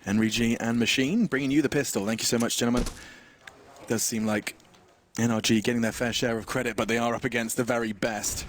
NRG and Machine bringing you the pistol. Thank you so much, gentlemen. Does seem like NRG getting their fair share of credit, but they are up against the very best.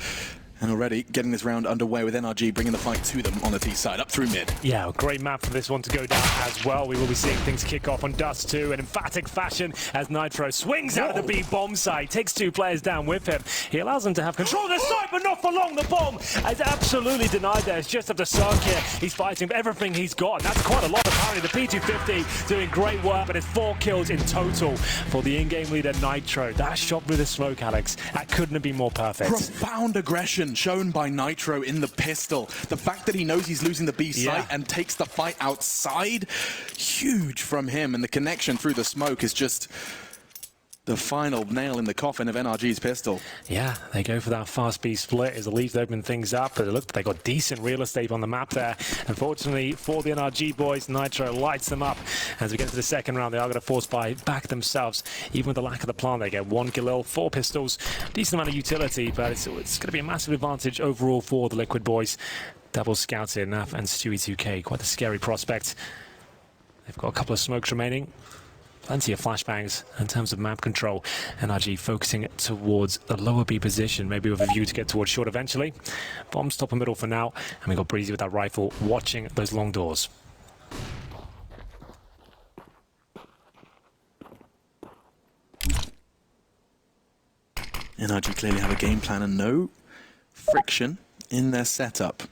And already getting this round underway with NRG bringing the fight to them on the T side, up through mid. Yeah, great map for this one to go down as well. We will be seeing things kick off on Dust 2 in emphatic fashion as Nitro swings out of the B bomb site, takes 2 players down with him. He allows them to have control of the site, but not for long. The bomb is absolutely denied there. It's just after Sark here. He's fighting for everything he's got, and that's quite a lot apparently. The P250 doing great work, but it's 4 kills in total for the in-game leader Nitro. That shot through the smoke, Alex, that couldn't have been more perfect. Profound aggression shown by Nitro in the pistol. The fact that he knows he's losing the B site and takes the fight outside, huge from him. And the connection through the smoke is just the final nail in the coffin of NRG's pistol. Yeah, they go for that fast B split as the Leafs open things up, but it looked like they got decent real estate on the map there. Unfortunately for the NRG boys, Nitro lights them up. As we get to the second round, they are going to force buy back themselves. Even with the lack of the plant, they get 1 Galil, 4 pistols, decent amount of utility, but it's going to be a massive advantage overall for the Liquid boys. Double scouts here, Naf and Stewie2K, quite a scary prospect. They've got a couple of smokes remaining. Plenty of flashbangs in terms of map control. NRG focusing towards the lower B position, maybe with a view to get towards short eventually. Bombs top and middle for now, and we got Breezy with that rifle watching those long doors. NRG clearly have a game plan and no friction in their setup.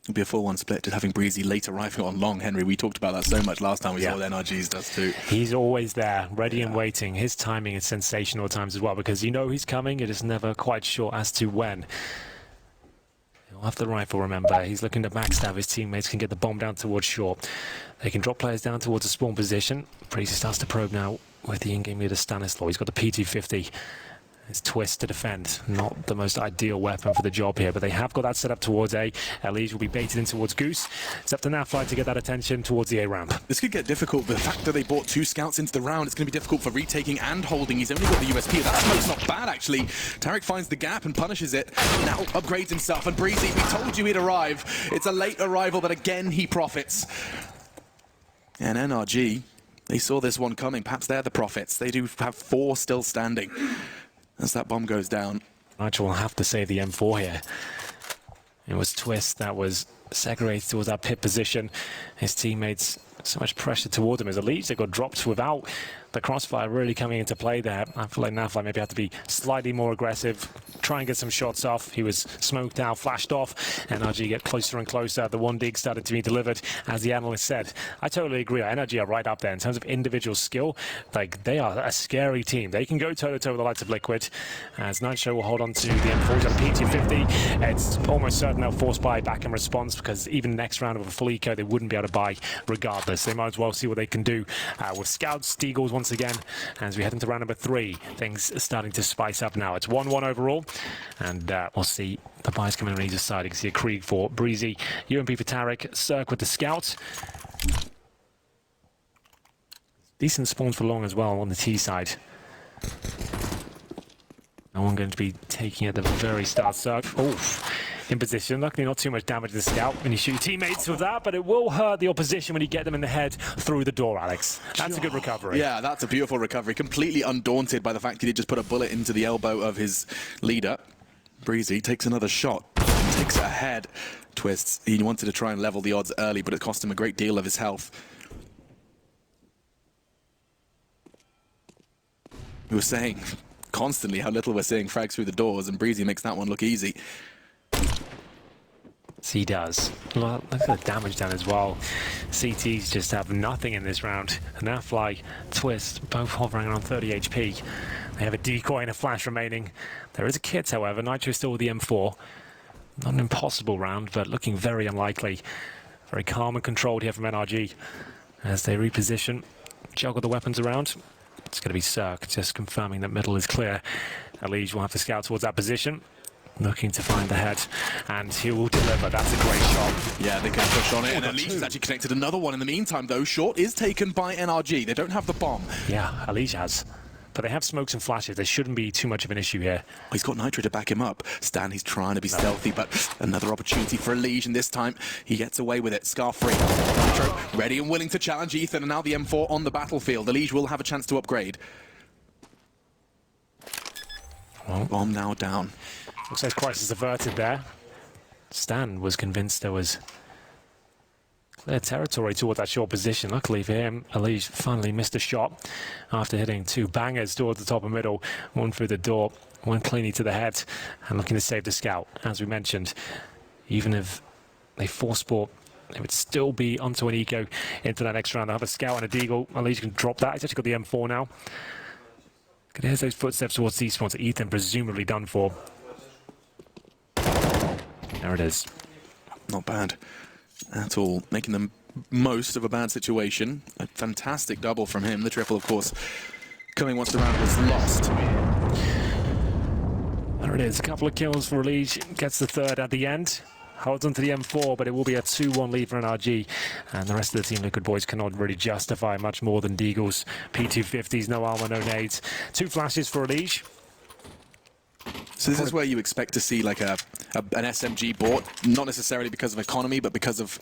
It'll be a 4-1 split, just having Breezy later rifling on long. Henry, we talked about that so much last time we saw NRG's does too. He's always there, ready and waiting. His timing is sensational at times as well, because you know he's coming, you're just never quite sure as to when. He'll have the rifle, remember. He's looking to backstab his teammates, can get the bomb down towards short. They can drop players down towards the spawn position. Breezy starts to probe now with the in-game leader Stanislaw. He's got the P250. It's Twist to defend. Not the most ideal weapon for the job here, but they have got that set up towards A. Elige will be baited in towards Goose. It's up to Nafly to get that attention towards the A ramp. This could get difficult, but the fact that they brought 2 scouts into the round, it's going to be difficult for retaking and holding. He's only got the USP. That smoke's not bad, actually. Tarek finds the gap and punishes it. Now upgrades himself, and Breezy, we told you he'd arrive. It's a late arrival, but again, he profits. And NRG, they saw this one coming. Perhaps they're the prophets. They do have 4 still standing. As that bomb goes down. Nigel will have to save the M4 here. It was Twist that was segregated towards that pit position. His teammates, so much pressure toward him as Elige, they got dropped without the crossfire really coming into play there. I feel like Nafly maybe had to be slightly more aggressive, try and get some shots off. He was smoked out, flashed off. NRG get closer and closer. The 1 dig started to be delivered, as the analyst said. I totally agree. NRG are right up there in terms of individual skill. Like, they are a scary team. They can go toe-to-toe with the likes of Liquid. As Nitro will hold on to the M4 to P250. It's almost certain they'll force buy back in response, because even next round of a full eco, they wouldn't be able to buy regardless. They might as well see what they can do with Scouts, Deagles once again. As we head into round number 3, things are starting to spice up now. It's 1-1 overall, and we'll see the buys coming on either side. You can see a Krieg for Breezy, UMP for Tarek, Cirque with the Scout. Decent spawns for long as well on the T side. No one going to be taking at the very start. Cirque, oof. In position. Luckily not too much damage to the scout when you shoot your teammates with that, but it will hurt the opposition when you get them in the head through the door, Alex. That's a good recovery. Yeah, that's a beautiful recovery. Completely undaunted by the fact he did just put a bullet into the elbow of his leader. Breezy takes another shot, takes it ahead. Twists. He wanted to try and level the odds early, but it cost him a great deal of his health. We were saying constantly how little we're seeing frags through the doors, and Breezy makes that one look easy. He does. Look at the damage done as well. CTs just have nothing in this round. And Nafly, Twist, both hovering around 30 HP. They have a decoy and a flash remaining. There is a kit, however. Nitro still with the M4. Not an impossible round, but looking very unlikely. Very calm and controlled here from NRG. As they reposition, juggle the weapons around. It's going to be Cirque, just confirming that middle is clear. Elige will have to scout towards that position. Looking to find the head, and he will deliver. That's a great shot. Yeah, they can push on it, and Elige has actually connected another one in the meantime, though. Short is taken by NRG. They don't have the bomb. Yeah, Elige has. but they have smokes and flashes. There shouldn't be too much of an issue here. He's got Nitro to back him up. Stan, he's trying to be stealthy, but another opportunity for Elige, and this time he gets away with it. Scar free. Nitro ready and willing to challenge Ethan, and now the M4 on the battlefield. Elige will have a chance to upgrade. Well, bomb now down. Looks like crisis averted there. Stan was convinced there was clear territory toward that short position. Luckily for him, Elige finally missed a shot after hitting 2 bangers towards the top and middle. One through the door, one cleanly to the head, and looking to save the scout. As we mentioned, even if they force sport, they would still be onto an eco into that next round. They have a scout and a deagle. Elige can drop that. He's actually got the M4 now. Could hear those footsteps towards C-spawn, so Ethan presumably done for. There it is. Not bad at all. Making the most of a bad situation. A fantastic double from him. The triple, of course, coming once the round was lost. There it is. A couple of kills for Elige. Gets the third at the end. Holds on to the M4, but it will be a 2-1 lead for NRG. And the rest of the Team Liquid boys cannot really justify much more than Deagles. P250s, no armor, no nades. 2 flashes for Elige. So this is where you expect to see like an SMG bought, not necessarily because of economy, but because of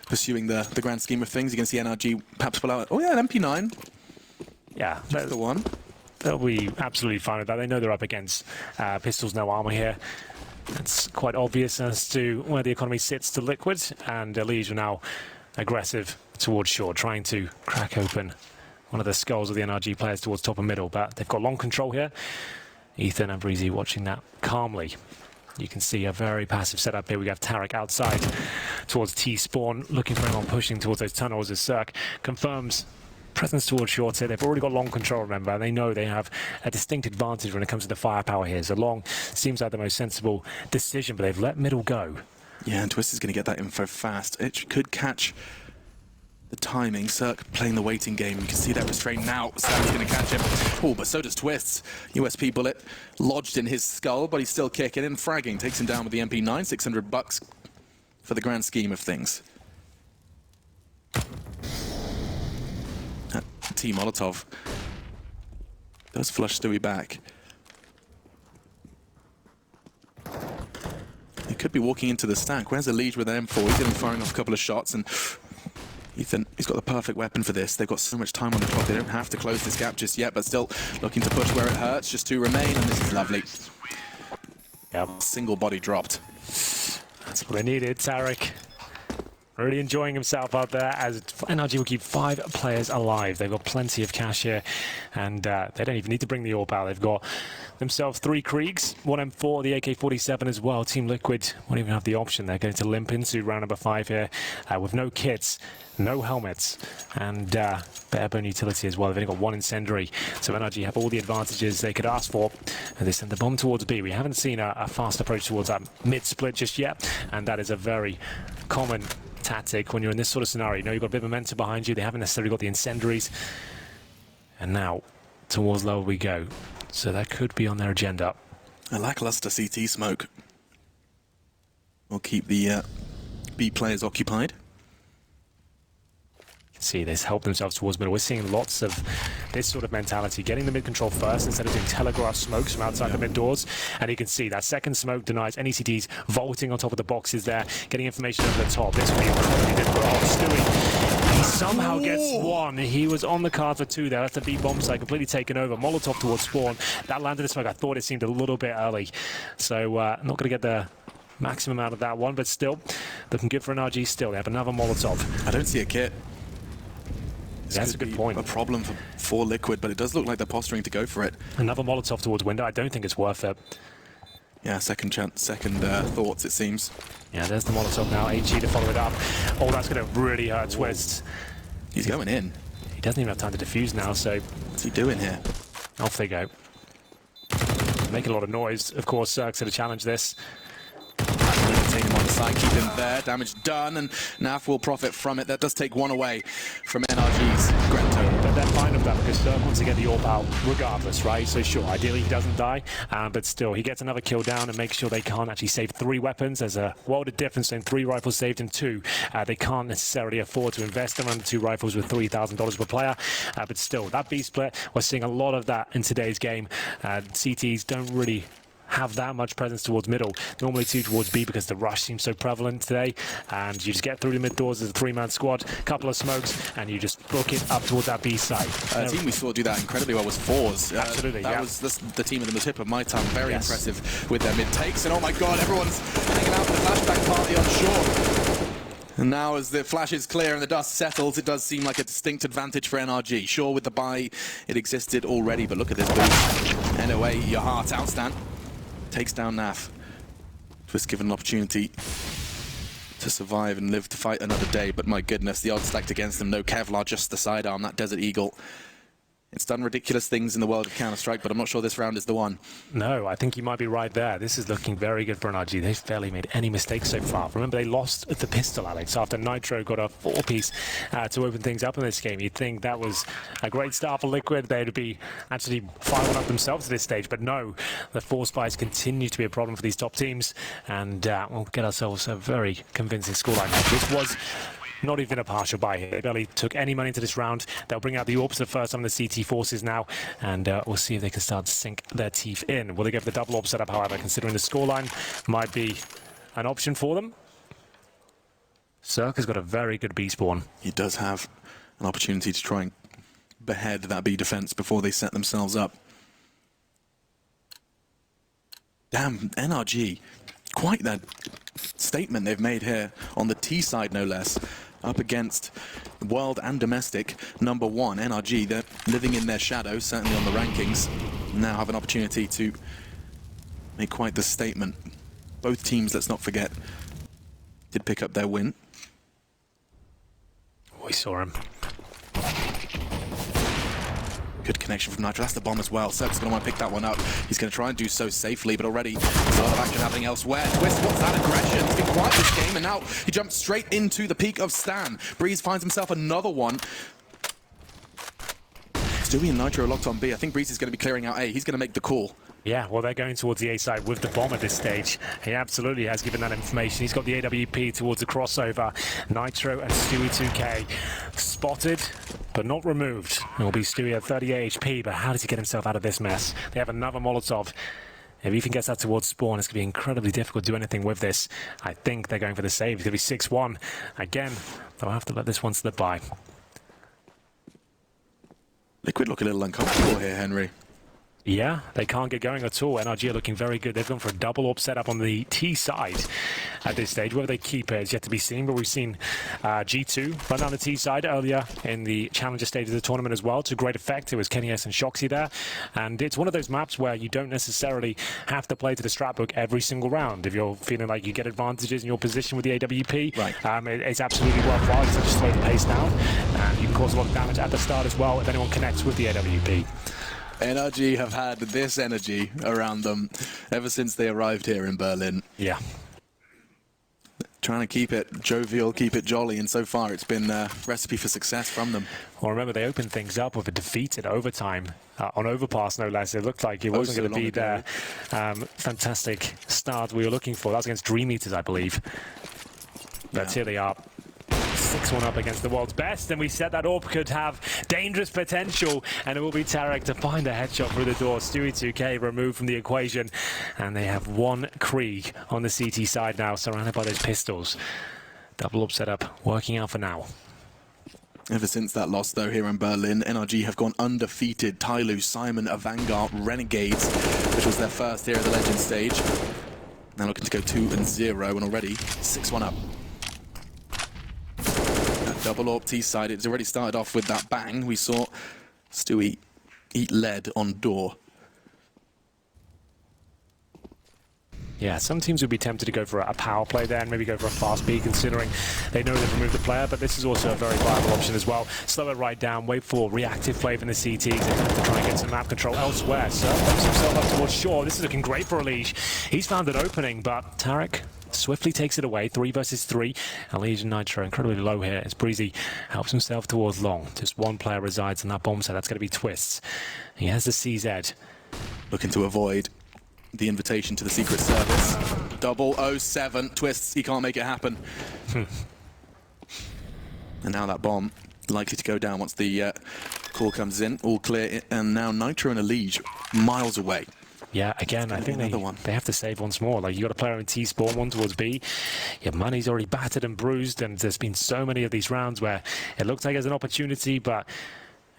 pursuing the grand scheme of things. You can see NRG perhaps pull out, oh yeah, an MP9. Yeah, that's the one. They'll be absolutely fine with that. They know they're up against pistols, no armor here. It's quite obvious as to where the economy sits to Liquid, and Elige are now aggressive towards short, trying to crack open one of the skulls of the NRG players towards top and middle, but they've got long control here. Ethan and Breezy watching that calmly. You can see a very passive setup here. We have Tarek outside towards T-spawn, looking for anyone pushing towards those tunnels as Cirque confirms presence towards short here. They've already got long control, remember, and they know they have a distinct advantage when it comes to the firepower here. So long seems like the most sensible decision, but they've let middle go. Yeah, and Twist is going to get that info fast. It could catch the timing. Cirque playing the waiting game. You can see that restraint now. Stan's going to catch him. Oh, but so does Twist. USP bullet lodged in his skull, but he's still kicking and fragging. Takes him down with the MP9. $600 for the grand scheme of things. Team Molotov does flush Stewie back. He could be walking into the stack. Where's Elige with an M4? He's going to be firing off a couple of shots, and Ethan, he's got the perfect weapon for this. They've got so much time on the clock. They don't have to close this gap just yet, but still looking to push where it hurts. Just 2 remain, and this is lovely. Yep. Single body dropped. That's what they needed. Tarek really enjoying himself out there, as NRG will keep 5 players alive. They've got plenty of cash here, and they don't even need to bring the AWP out. They've got themselves 3 Kriegs, 1 M4, the AK-47 as well. Team Liquid won't even have the option. They're going to limp into round number 5 here with no kits, no helmets, and barebone utility as well. They've only got 1 incendiary, so NRG have all the advantages they could ask for. And they send the bomb towards B. We haven't seen a fast approach towards that mid-split just yet, and that is a very common tactic when you're in this sort of scenario. You know you've got a bit of momentum behind you. They haven't necessarily got the incendiaries. And now, towards lower we go. So that could be on their agenda. A lackluster CT smoke will keep the B players occupied. See, they've helped themselves towards middle. We're seeing lots of this sort of mentality, getting the mid control first instead of doing telegraph smokes from outside the mid doors. And you can see that second smoke denies any CTs, vaulting on top of the boxes there, getting information over the top. This will be incredibly difficult. Oh, Stewie, he somehow gets 1. He was on the card for 2 there. That's the B bomb site completely taken over. Molotov towards spawn. That landed the smoke. I thought it seemed a little bit early. So not going to get the maximum out of that one, but still looking good for NRG still. They have another Molotov. I don't see a kit. That's a good point. A problem for Liquid, but it does look like they're posturing to go for it. Another Molotov towards window. I don't think it's worth it. Yeah, second thoughts, it seems. Yeah, there's the Molotov now. HG to follow it up. Oh, that's going to really hurt Twist. He's going in. He doesn't even have time to defuse now, so... What's he doing here? Off they go. Make a lot of noise. Of course, Cirque's going to challenge this. Take him on side, keep him there. Damage done, and Naf will profit from it. That does take one away from NRG's Grento. But they're fine with that because Cirque wants to get the AWP out regardless, right? So sure, ideally he doesn't die, but still, he gets another kill down and makes sure they can't actually save 3 weapons. There's a world of difference in 3 rifles saved and 2. They can't necessarily afford to invest around the 2 rifles with $3,000 per player, but still, that B split, we're seeing a lot of that in today's game. CTs don't really have that much presence towards middle, normally 2 towards B because the rush seems so prevalent today, and you just get through the mid doors as a 3-man squad, couple of smokes, and you just book it up towards that B side. The team we saw do that incredibly well was Fours. Absolutely, that was the team at the tip of my tongue, very impressive with their mid takes, and oh my god, everyone's hanging out for the flashback party on shore. And now as the flash is clear and the dust settles, it does seem like a distinct advantage for NRG. Sure, with the buy, it existed already, but look at this boost. Anyway, your heart outstand. Takes down Naf. Just given an opportunity to survive and live to fight another day, but my goodness, the odds stacked against them. No Kevlar, just the sidearm, that Desert Eagle. It's done ridiculous things in the world of Counter-Strike, but I'm not sure this round is the one. No, I think you might be right there. This is looking very good for NRG. They've barely made any mistakes so far. Remember, they lost the pistol, Alex, after Nitro got a 4-piece to open things up in this game. You'd think that was a great start for Liquid. They'd be actually 5-1 up themselves at this stage, but no. The force buys continue to be a problem for these top teams, and we'll get ourselves a very convincing scoreline. This was not even a partial buy here. They barely took any money into this round. They'll bring out the AWPs the first time the CT forces now, and we'll see if they can start to sink their teeth in. Will they go for the double AWP setup, however, considering the scoreline might be an option for them? Cirque has got a very good B spawn. He does have an opportunity to try and behead that B defense before they set themselves up. Damn, NRG. Quite that statement they've made here on the T side, no less. Up against world and domestic #1 NRG. They're living in their shadow, certainly on the rankings. Now have an opportunity to make quite the statement. Both teams, let's not forget, did pick up their win. We saw him. Good connection from Nitro. That's the bomb as well. Cirque's going to want to pick that one up. He's going to try and do so safely, but already there's a lot of action happening elsewhere. Twist, what's that aggression? It's been quiet this game, and now he jumps straight into the peak of Stan. Breeze finds himself another one. Stewie and Nitro are locked on B. I think Breeze is going to be clearing out A. He's going to make the call. Yeah, well, they're going towards the A side with the bomb at this stage. He absolutely has given that information. He's got the AWP towards the crossover. Nitro and Stewie 2K spotted, but not removed. It will be Stewie at 38 HP, but how does he get himself out of this mess? They have another Molotov. If Ethan gets that towards spawn, it's going to be incredibly difficult to do anything with this. I think they're going for the save. It's going to be 6-1. Again, they'll have to let this one slip by. Liquid look a little uncomfortable here, Henry. Yeah, they can't get going at all. NRG are looking very good. They've gone for a double AWP setup on the T side at this stage. Whether they keep it is yet to be seen, but we've seen G2 run down the T side earlier in the Challenger stage of the tournament as well to great effect. It was Kenny S and Shoxy there, and it's one of those maps where you don't necessarily have to play to the strat book every single round. If you're feeling like you get advantages in your position with the AWP, right. It's absolutely worthwhile to just slow the pace down, and you can cause a lot of damage at the start as well if anyone connects with the AWP. NRG have had this energy around them ever since they arrived here in Berlin. Yeah. Trying to keep it jovial, keep it jolly, and so far it's been a recipe for success from them. Well, remember, they opened things up with a defeat in overtime, on Overpass no less. It looked like it wasn't going to be their fantastic start we were looking for. That was against Dream Eaters, I believe. But here they are. 6-1 up against the world's best, and we said that AWP could have dangerous potential, and it will be Tarek to find a headshot through the door. Stewie 2K removed from the equation, and they have one Krieg on the CT side now, surrounded by those pistols. Double AWP setup working out for now. Ever since that loss, though, here in Berlin, NRG have gone undefeated. Tyloo, Simon, Vanguard, Renegades, which was their first here at the Legend stage. Now looking to go 2-0, and already 6-1 up. Double AWP T side. It's already started off with that bang. We saw Stewie eat lead on door. Yeah, some teams would be tempted to go for a power play there and maybe go for a fast B, considering they know they've removed the player, but this is also a very viable option as well. Slow it right down, wait for reactive play from the CTs. They have to try and get some map control elsewhere. So pops himself up towards shore. This is looking great for Elige. He's found an opening, but Tarek swiftly takes it away. 3 versus 3. And Legion Nitro incredibly low here as Breezy helps himself towards long. Just one player resides on that bomb site. That's going to be Twists. He has the CZ. Looking to avoid the invitation to the Secret Service. 007 Twists. He can't make it happen. And now that bomb likely to go down once the call comes in. All clear. And now Nitro and Elige miles away. Yeah, again, I think they have to save once more. Like, you got a player in T spawn, one towards B. Your money's already battered and bruised, and there's been so many of these rounds where it looks like there's an opportunity, but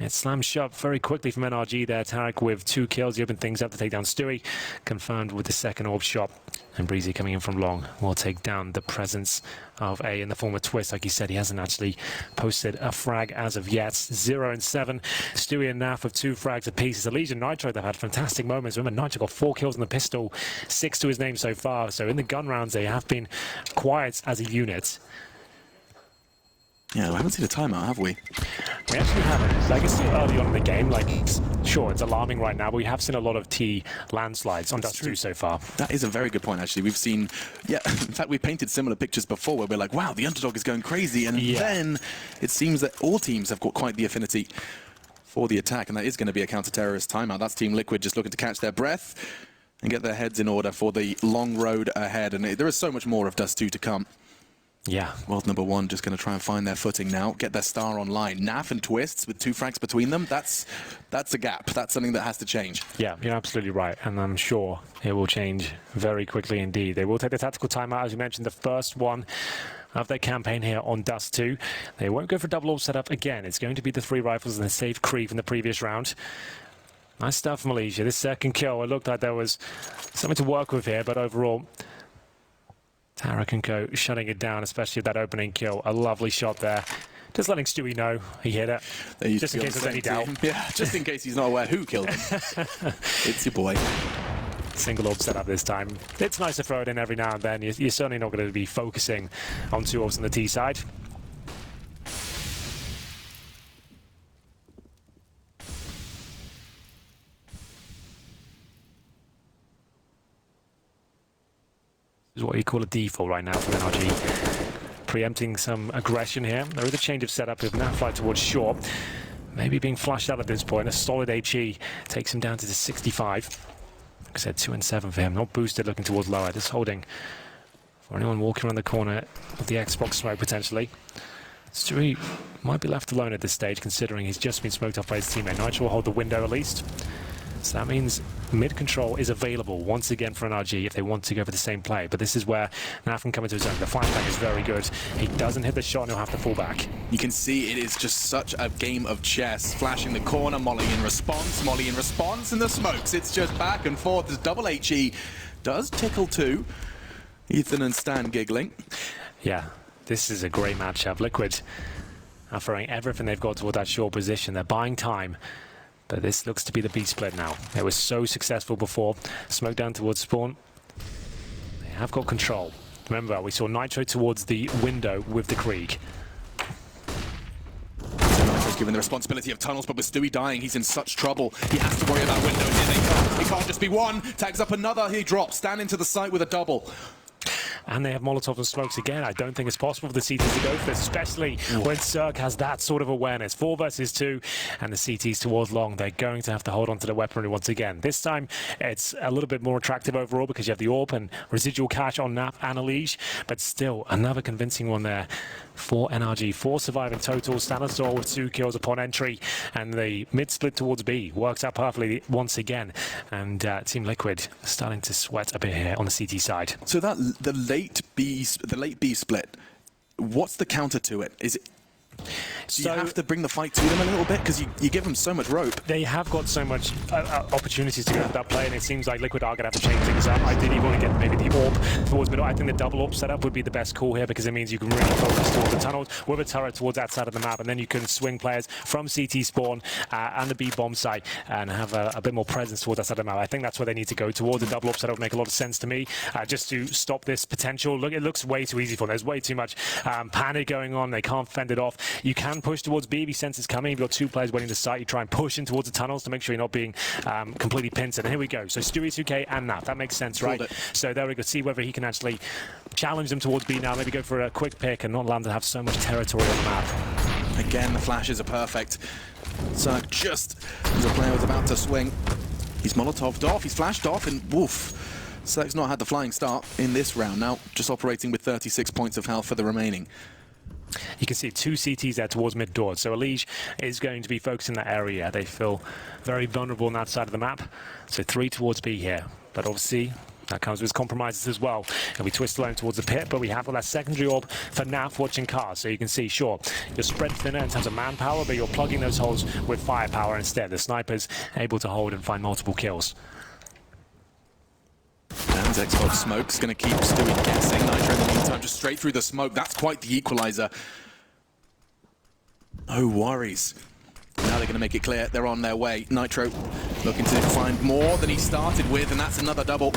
it slams shut very quickly from NRG there. Tarek with 2 kills. He opened things up to take down Stewie. Confirmed with the second orb shot. And Breezy coming in from long will take down the presence of A in the form of Twist. Like he said, he hasn't actually posted a frag as of yet. 0 and 7. Stewie and Naf with 2 frags apiece. It's a Legion Nitro that had fantastic moments. Remember, Nitro got 4 kills on the pistol, 6 to his name so far. So in the gun rounds, they have been quiet as a unit. Yeah, we haven't seen a timeout, have we? We actually haven't. Like, it's still early on in the game. Like, sure, it's alarming right now, but we have seen a lot of T landslides on Dust 2 so far. That is a very good point, actually. We've seen, in fact, we painted similar pictures before where we're like, wow, the underdog is going crazy. And then it seems that all teams have got quite the affinity for the attack, and that is going to be a counter-terrorist timeout. That's Team Liquid just looking to catch their breath and get their heads in order for the long road ahead. And there is so much more of Dust 2 to come. Yeah. World number 1 just going to try and find their footing now, get their star online. Naf and Twists with 2 frags between them, that's a gap. That's something that has to change. Yeah, you're absolutely right, and I'm sure it will change very quickly indeed. They will take the tactical timeout, as you mentioned, the first one of their campaign here on Dust 2. They won't go for double orb setup again. It's going to be the 3 rifles and the safe Kree from the previous round. Nice stuff from Malaysia. This second kill, it looked like there was something to work with here, but overall, Tarek and Co shutting it down, especially that opening kill. A lovely shot there. Just letting Stewie know he hit it. Just in case there's any doubt. Yeah, just in case he's not aware who killed him. It's your boy. Single orb setup this time. It's nice to throw it in every now and then. You're certainly not going to be focusing on 2 orbs on the T side. Is what you call a default right now from NRG. Preempting some aggression here. There is a change of setup with Naf flight towards short. Maybe being flushed out at this point. A solid HE takes him down to the 65. Like I said, 2 and 7 for him. Not boosted, looking towards lower. Just holding for anyone walking around the corner of the Xbox smoke potentially. Stewie might be left alone at this stage, considering he's just been smoked off by his teammate. Nitro will hold the window at least. So that means mid-control is available once again for NRG if they want to go for the same play. But this is where Naf can come into his own. The flashback is very good. He doesn't hit the shot and he'll have to fall back. You can see it is just such a game of chess. Flashing the corner, Molly in response, and the smokes. It's just back and forth. This double HE does tickle too. Ethan and Stan giggling. Yeah, this is a great matchup. Liquid are throwing everything they've got toward that short position. They're buying time. But this looks to be the B split now. It was so successful before. Smoke down towards spawn. They have got control. Remember, we saw Nitro towards the window with the Krieg. Nitro's given the responsibility of tunnels, but with Stewie dying, he's in such trouble. He has to worry about window. Here they come. It can't just be one. Tags up another. He drops. Stand into the site with a double. And they have Molotov and smokes again. I don't think it's possible for the CTs to go for this, especially when Cirque has that sort of awareness. 4 versus 2, and the CTs towards long. They're going to have to hold on to the weaponry once again. This time, it's a little bit more attractive overall because you have the AWP and residual cash on Nap and Elige, but still, another convincing one there for NRG. 4 survive in total. Stanislaw with 2 kills upon entry, and the mid-split towards B works out perfectly once again. And Team Liquid starting to sweat a bit here on the CT side. So that the late B split, what's the counter to it? Is it? Do you have to bring the fight to them a little bit? Because you give them so much rope. They have got so much opportunities to go for that play, and it seems like Liquid are going to have to change things up. Ideally, want to get maybe the AWP towards middle. I think the double AWP setup would be the best call here because it means you can really focus towards the tunnels with a turret towards that side of the map, and then you can swing players from CT spawn and the B bomb site and have a bit more presence towards that side of the map. I think that's where they need to go towards. The double AWP setup would make a lot of sense to me just to stop this potential. Look, it looks way too easy for them. There's way too much panic going on. They can't fend it off. You can push towards B if you sense it's coming. If you've got two players waiting to site, you try and push in towards the tunnels to make sure you're not being completely pincered. And here we go. So Stewie2K and Nap. That makes sense, right? So there we go. See whether he can actually challenge them towards B now. Maybe go for a quick pick and not allow them to have so much territory on the map. Again, the flashes are perfect. Zerk just as the player was about to swing. He's Molotov'd off, he's flashed off, and woof. Zerk's not had the flying start in this round. Now just operating with 36 points of health for the remaining. You can see two CTs there towards mid door. So Elige is going to be focused in that area. They feel very vulnerable on that side of the map. So 3 towards B here. But obviously, that comes with compromises as well. And we twist alone towards the pit, but we have that secondary orb for NAF watching cars. So you can see, sure, you're spread thinner in terms of manpower, but you're plugging those holes with firepower instead. The sniper's able to hold and find multiple kills. Dan's Xbox smoke's going to keep Stewie guessing. Nitro in the meantime just straight through the smoke. That's quite the equalizer. No worries. Now they're going to make it clear they're on their way. Nitro looking to find more than he started with, and that's another double.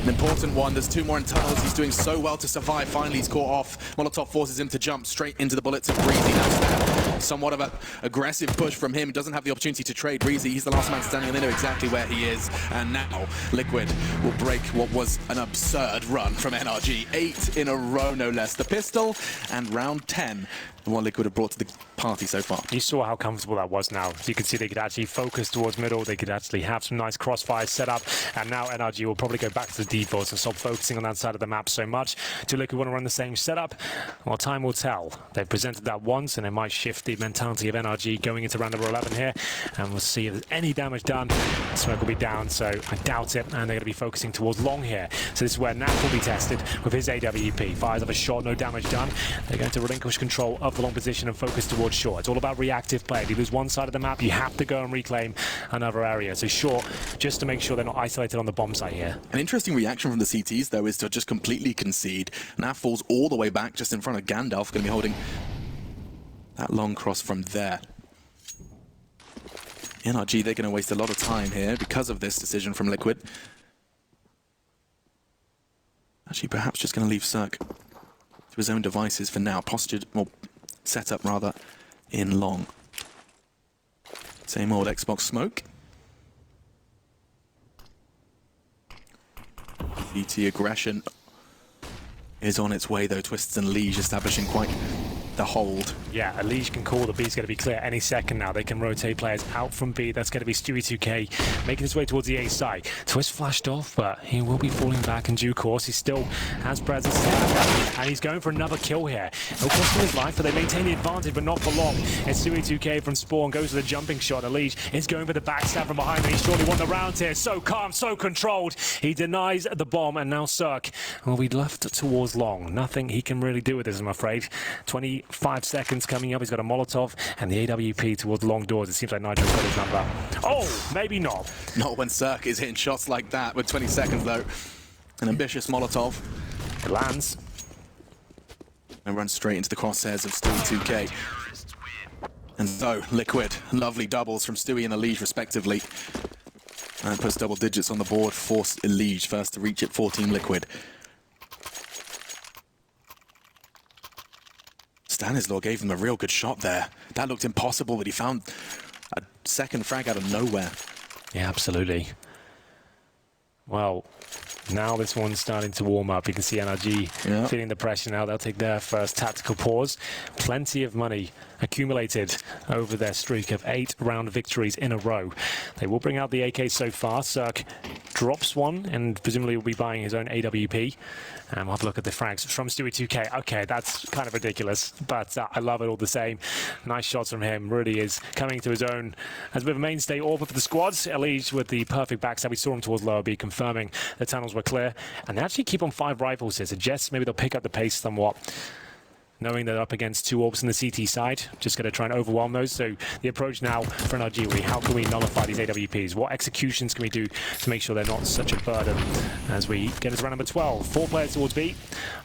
An important one. There's 2 more in tunnels. He's doing so well to survive. Finally, he's caught off. Molotov forces him to jump straight into the bullets of Breezy. Now Stan, somewhat of an aggressive push from him. He doesn't have the opportunity to trade Breezy. He's the last man standing, and they know exactly where he is. And now Liquid will break what was an absurd run from NRG. 8 in a row, no less. The pistol and round 10. What Liquid have brought to the party so far. You saw how comfortable that was now. So you can see they could actually focus towards middle. They could actually have some nice crossfires set up. And now NRG will probably go back to the defaults and stop focusing on that side of the map so much. Do Liquid want to run the same setup? Well, time will tell. They've presented that once, and it might shift the mentality of NRG going into round number 11 here. And we'll see if there's any damage done. Smoke will be down, so I doubt it. And they're going to be focusing towards long here. So this is where Nap will be tested with his AWP. Fires off a shot, no damage done. They're going to relinquish control of the long position and focus towards short. It's all about reactive play. If you lose one side of the map, you have to go and reclaim another area. So short, just to make sure they're not isolated on the bomb site here. An interesting reaction from the CTs, though, is to just completely concede. Naf falls all the way back just in front of Gandalf, going to be holding that long cross from there. NRG, they're going to waste a lot of time here because of this decision from Liquid. Actually, perhaps just going to leave Zerk to his own devices for now. Postured, or set up rather, in long. Same old Xbox smoke. ET aggression is on its way though. Twists and Liege establishing quite the hold. Yeah, Elige can call the B's going to be clear any second now. They can rotate players out from B. That's going to be Stewie2K making his way towards the A side. Twist flashed off, but he will be falling back in due course. He still has presence, and he's going for another kill here. It'll cost him his life, but they maintain the advantage, but not for long. It's Stewie2K from Spawn, goes for the jumping shot. Elige is going for the backstab from behind, and he surely won the round here. So calm, so controlled. He denies the bomb, and now Zerk will be left towards long. Nothing he can really do with this, I'm afraid. 25 seconds coming up. He's got a Molotov and the AWP towards long doors. It seems like Nitro's got his number. Oh, maybe not. Not when Zerk is hitting shots like that with 20 seconds, though. An ambitious Molotov. It lands. And runs straight into the crosshairs of Stewie2K. And so, Liquid, lovely doubles from Stewie and Elige, respectively. And puts double digits on the board for Elige, first to reach it, 14 Liquid. Stanislaw gave him a real good shot there. That looked impossible, but he found a second frag out of nowhere. Yeah, absolutely. Well, now this one's starting to warm up. You can see NRG feeling the pressure now. They'll take their first tactical pause. Plenty of money accumulated over their streak of 8 round victories in a row. They will bring out the AK so far. Zerk drops one and presumably will be buying his own AWP. And we'll have a look at the frags from Stewie2K. Okay, that's kind of ridiculous, but I love it all the same. Nice shots from him. Really is coming to his own as a bit of a mainstay orb for the squads. Elige with the perfect backstab. We saw him towards lower B, confirming the tunnels were clear. And they actually keep on 5 rifles here. Suggests maybe they'll pick up the pace somewhat, knowing they're up against 2 orbs on the CT side. Just going to try and overwhelm those. So the approach now for NRG will be, how can we nullify these AWPs? What executions can we do to make sure they're not such a burden as we get into round number 12? 4 players towards B.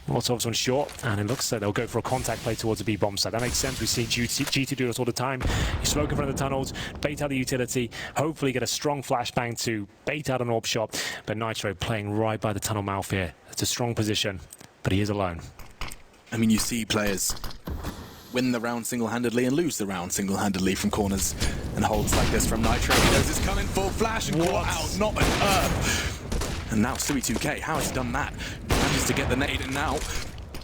Molotov's on short, and it looks like they'll go for a contact play towards the B bomb side. That makes sense. We see GT do this all the time. You smoke in front of the tunnels, bait out the utility, hopefully get a strong flashbang to bait out an orb shot. But Nitro playing right by the tunnel mouth here. It's a strong position, but he is alone. I mean, you see players win the round single-handedly and lose the round single-handedly from corners and holds like this from Nitro. He knows it's coming full flash and caught out, not an earth. And now Sui2K, how has he done that? Manages to get the nade in now.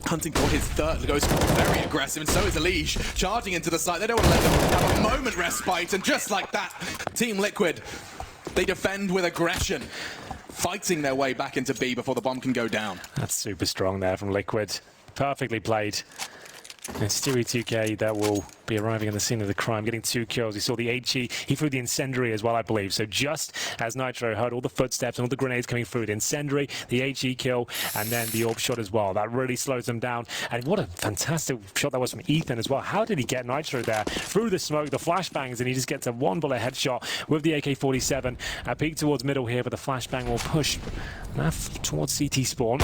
Hunting for his third, goes very aggressive, and so is Elige, charging into the site. They don't want to let them have a moment respite, and just like that, Team Liquid, they defend with aggression, fighting their way back into B before the bomb can go down. That's super strong there from Liquid. Perfectly played. And Sui2K that will be arriving on the scene of the crime, getting 2 kills. He saw the HE, he threw the incendiary as well, I believe. So just as Nitro heard all the footsteps and all the grenades coming through, the incendiary, the HE kill, and then the orb shot as well. That really slows them down. And what a fantastic shot that was from Ethan as well. How did he get Nitro there? Through the smoke, the flashbangs, and he just gets a 1-bullet headshot with the AK-47. A peek towards middle here, but the flashbang will push Naf towards CT spawn.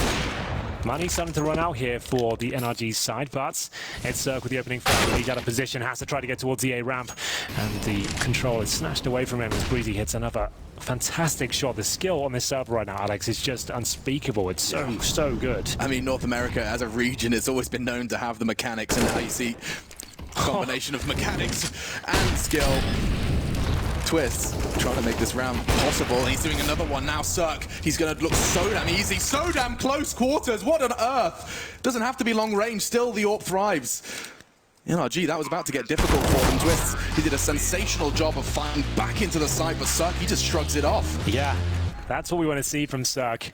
Money starting to run out here for the NRG side, but it's Cirque with the opening frag. He's out of position, has to try to get towards the A ramp, and the control is snatched away from him as Breezy hits another fantastic shot. The skill on this server right now, Alex, is just unspeakable. It's so good. I mean, North America as a region has always been known to have the mechanics, and now you see a combination of mechanics and skill. Twist, trying to make this round possible, and he's doing another one now. Cirque, he's going to look so damn easy, so damn close quarters. What on earth? Doesn't have to be long range, still the AWP thrives. NRG, that was about to get difficult for them. Twist, he did a sensational job of fighting back into the side, but Cirque, he just shrugs it off. Yeah, that's what we want to see from Cirque.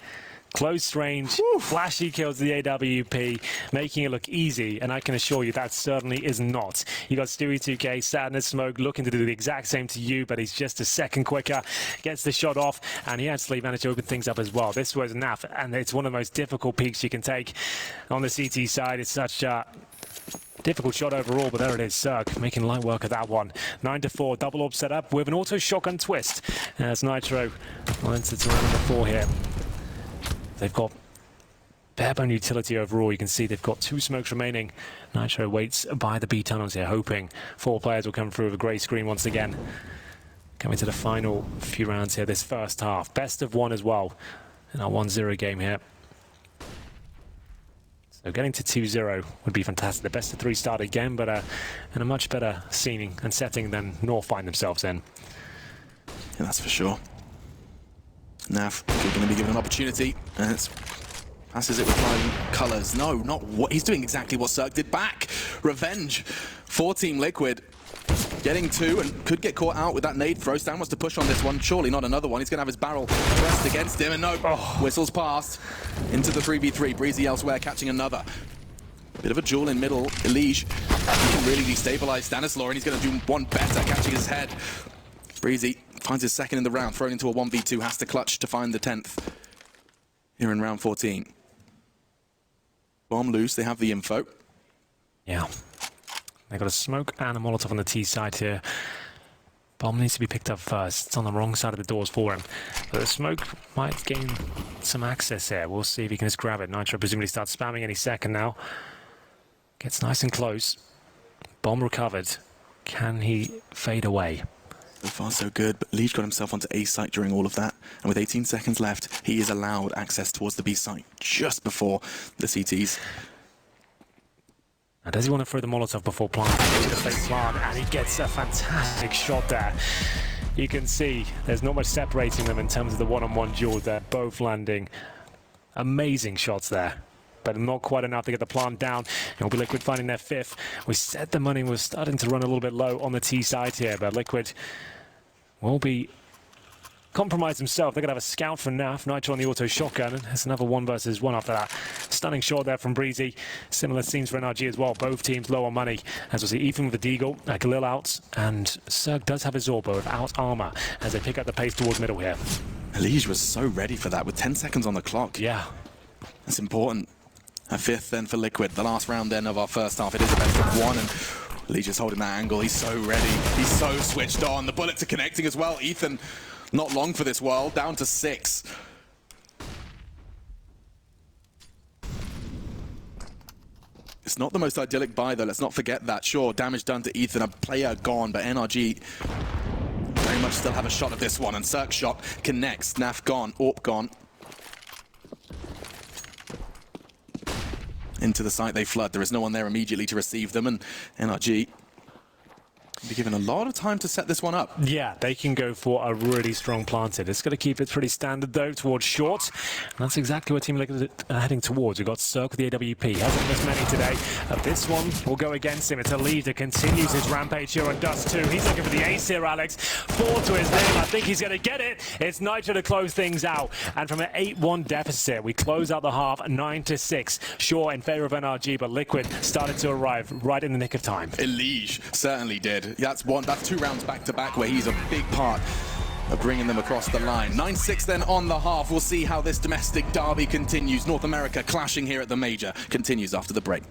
Close range, flashy kills the AWP, making it look easy, and I can assure you that certainly is not. You got Sui2K, Sadness Smoke, looking to do the exact same to you, but he's just a second quicker, gets the shot off, and he actually managed to open things up as well. This was Naf, and it's one of the most difficult peaks you can take on the CT side. It's such a difficult shot overall, but there it is. Cirque making light work of that one. 9-4, double orb set up with an auto shotgun twist, as Nitro enters to round number 4 here. They've got bare-bone utility overall. You can see they've got 2 smokes remaining. Nitro waits by the B tunnels here, hoping 4 players will come through with a grey screen once again. Coming to the final few rounds here, this first half. Best of 1 as well in our 1-0 game here. So getting to 2-0 would be fantastic. The best of 3 start again, but in a much better scene and setting than North find themselves in. Yeah, that's for sure. Naf going to be given an opportunity, and it's passes it with flying colours. No, not what he's doing exactly what Cirque did back. Revenge for Team Liquid. Getting 2 and could get caught out with that nade throw. Stan wants to push on this one, surely not another one. He's going to have his barrel pressed against him, and no, whistles past into the 3v3. Breezy elsewhere catching another. Bit of a duel in middle. Elige, he can really destabilize Stanislaw, and he's going to do one better, catching his head. Breezy finds his second in the round, thrown into a 1v2, has to clutch to find the 10th here in round 14. Bomb loose, they have the info. Yeah. They got a smoke and a Molotov on the T side here. Bomb needs to be picked up first. It's on the wrong side of the doors for him. But the smoke might gain some access here. We'll see if he can just grab it. Nitro presumably starts spamming any second now. Gets nice and close. Bomb recovered. Can he fade away? So far so good, but Leach got himself onto A site during all of that, and with 18 seconds left, he is allowed access towards the B site just before the CTs. Now, does he want to throw the Molotov before planting? He's going to face plant, and he gets a fantastic shot there. You can see there's not much separating them in terms of the one-on-one duel. They're both landing amazing shots there, but not quite enough to get the plant down. It'll be Liquid finding their 5th. We said the money was starting to run a little bit low on the T side here, but Liquid will be compromised himself. They're going to have a scout for Naf. Nitro on the auto shotgun, and there's another 1 versus 1 after that. Stunning shot there from Breezy. Similar scenes for NRG as well. Both teams low on money. As we'll see, Ethan with the Deagle, Khalil out, and Cirque does have his Zorba without armor as they pick up the pace towards middle here. Elige was so ready for that with 10 seconds on the clock. Yeah. That's important. A 5th then for Liquid. The last round then of our first half. It is a best of 1, and Elige is holding that angle. He's so ready. He's so switched on. The bullets are connecting as well. Ethan, not long for this world, down to 6. It's not the most idyllic buy, though. Let's not forget that. Sure, damage done to Ethan, a player gone, but NRG very much still have a shot at this one. And Cirque shot connects. Naf gone, AWP gone. into the site they flood. There is no one there immediately to receive them, and NRG be given a lot of time to set this one up. Yeah, they can go for a really strong planted. It's going to keep it pretty standard, though, towards short. And that's exactly what Team Liquid are heading towards. We've got Cirque with the AWP. Hasn't missed many today. This one will go against him. It's a lead that continues his rampage here on Dust 2. He's looking for the ace here, Alex. 4 to his name. I think he's going to get it. It's Nitro to close things out. And from an 8-1 deficit, we close out the half 9-6. Sure, in favor of NRG, but Liquid started to arrive right in the nick of time. Elige certainly did. That's 2 rounds back-to-back where he's a big part of bringing them across the line. 9-6 then on the half. We'll see how this domestic derby continues. North America clashing here at the Major continues after the break.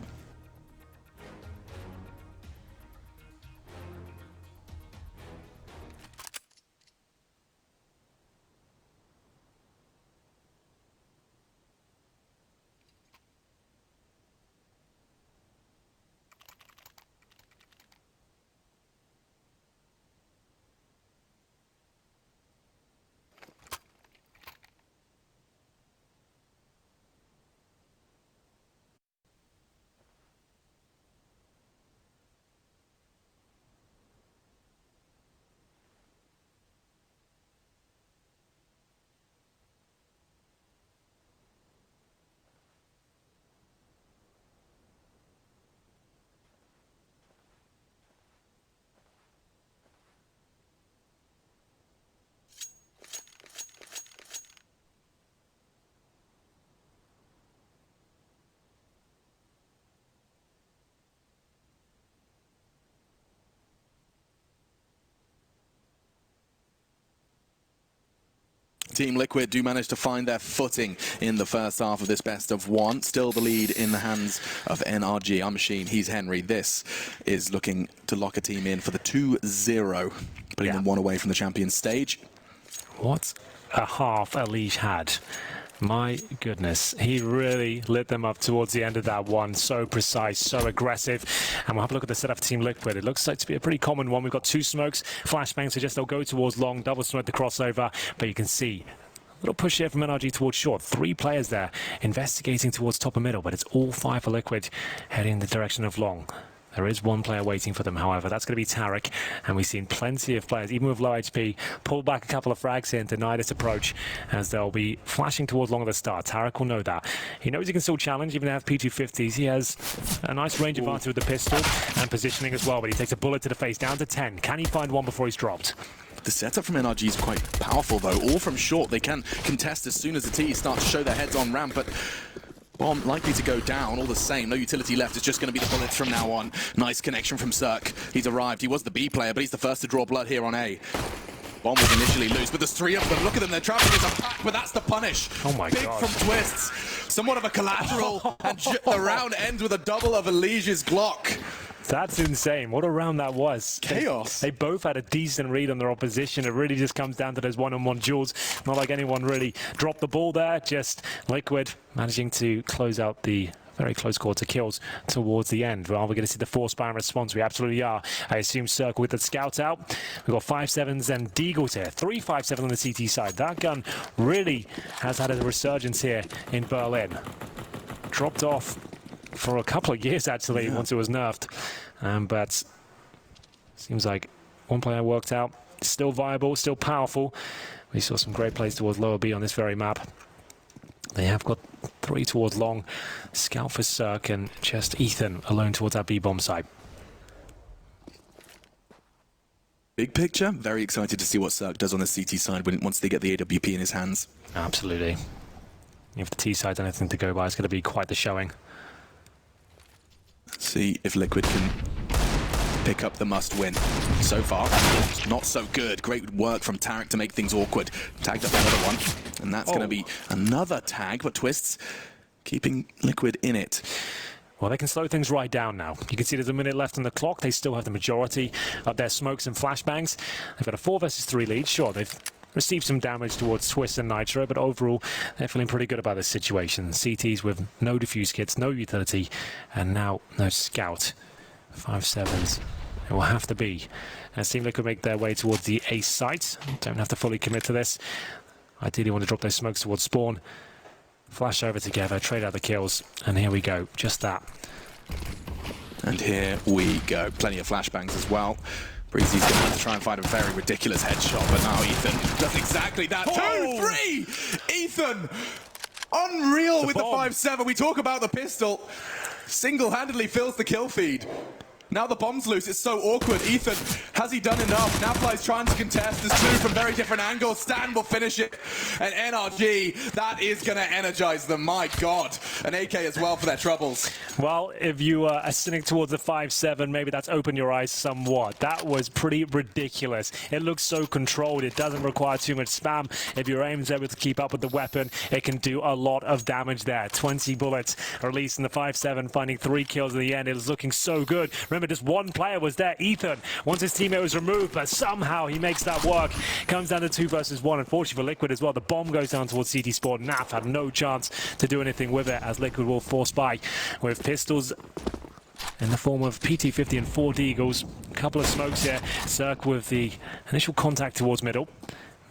Team Liquid do manage to find their footing in the first half of this best of one. Still the lead in the hands of NRG. I'm Machine, he's Henry. This is looking to lock a team in for the 2-0, putting them one away from the Champions stage. What a half Elige had. My goodness, he really lit them up towards the end of that one. So precise, so aggressive. And we'll have a look at the setup for Team Liquid. It looks like to be a pretty common one. We've got 2 smokes. Flashbang suggests they'll go towards long, double smoke the crossover. But you can see a little push here from NRG towards short. 3 players there investigating towards top and middle, but it's all 5 for Liquid heading in the direction of long. There is 1 player waiting for them, however. That's going to be Tarek, and we've seen plenty of players, even with low HP, pull back a couple of frags here and deny this approach, as they'll be flashing towards long at the start. Tarek will know that. He knows he can still challenge, even if P250s. He has a nice range advantage with the pistol and positioning as well, but he takes a bullet to the face, down to 10. Can he find one before he's dropped? The setup from NRG is quite powerful, though. All from short. They can contest as soon as the T start to show their heads on ramp, but bomb likely to go down all the same. No utility left. It's just going to be the bullets from now on. Nice connection from Cirque. He's arrived. He was the B player, but he's the first to draw blood here on A. Bomb was initially loose, but there's 3 of them. Look at them. They're traveling as a pack, but that's the punish. Oh my Big God. from Twists. Somewhat of a collateral, and the round ends with a double of Elige's Glock. That's insane. What a round that was. Chaos. They both had a decent read on their opposition. It really just comes down to those one-on-one duels. Not like anyone really dropped the ball there. Just Liquid managing to close out the very close quarter kills towards the end. Well, we're going to see the force spam response. We absolutely are. I assume Circle with the scout out. We've got 5.7s and Deagles here. 3 5.7 on the CT side. That gun really has had a resurgence here in Berlin. Dropped off for a couple of years, actually, once it was nerfed. But seems like 1 player worked out. Still viable, still powerful. We saw some great plays towards lower B on this very map. They have got 3 towards long. Scout for Cirque and just Ethan alone towards that B-bomb side. Big picture, very excited to see what Cirque does on the CT side once they get the AWP in his hands. Absolutely. If the T side's anything to go by, it's going to be quite the showing. See if Liquid can pick up the must-win. So far, not so good. Great work from Tarek to make things awkward. Tagged up another one, and that's going to be another tag, but Twists keeping Liquid in it. Well, they can slow things right down now. You can see there's a minute left on the clock. They still have the majority of their smokes and flashbangs. They've got a 4 versus 3 lead. Sure, they've received some damage towards Twist and Nitro, but overall, they're feeling pretty good about this situation. CTs with no defuse kits, no utility, and now no scout. 5.7s. It will have to be. And Team Liquid make their way towards the ace site. Don't have to fully commit to this. Ideally want to drop those smokes towards spawn. Flash over together, trade out the kills, and here we go. Just that. And here we go. Plenty of flashbangs as well. Breezy's going to have to try and find a very ridiculous headshot, but now Ethan does exactly that. Oh! 2-3! Ethan! Unreal with the bomb. 5-7. We talk about the pistol. Single-handedly fills the kill feed. Now the bomb's loose. It's so awkward. Ethan, has he done enough? Nafly's trying to contest. There's two from very different angles. Stan will finish it. And NRG, that is going to energize them. My God. An AK as well for their troubles. Well, if you are cynic towards the 5-7, maybe that's opened your eyes somewhat. That was pretty ridiculous. It looks so controlled. It doesn't require too much spam. If your aim's able to keep up with the weapon, it can do a lot of damage there. 20 bullets released in the 5-7, finding 3 kills in the end. It was looking so good. Remember, just one player was there, Ethan, once his teammate was removed, but somehow he makes that work. Comes down to 2 versus 1. Unfortunately for Liquid as well, the bomb goes down towards CT Sport. Naf had no chance to do anything with it, as Liquid will force by with pistols in the form of PT-50 and 4 Deagles. A couple of smokes here. Cirque with the initial contact towards middle.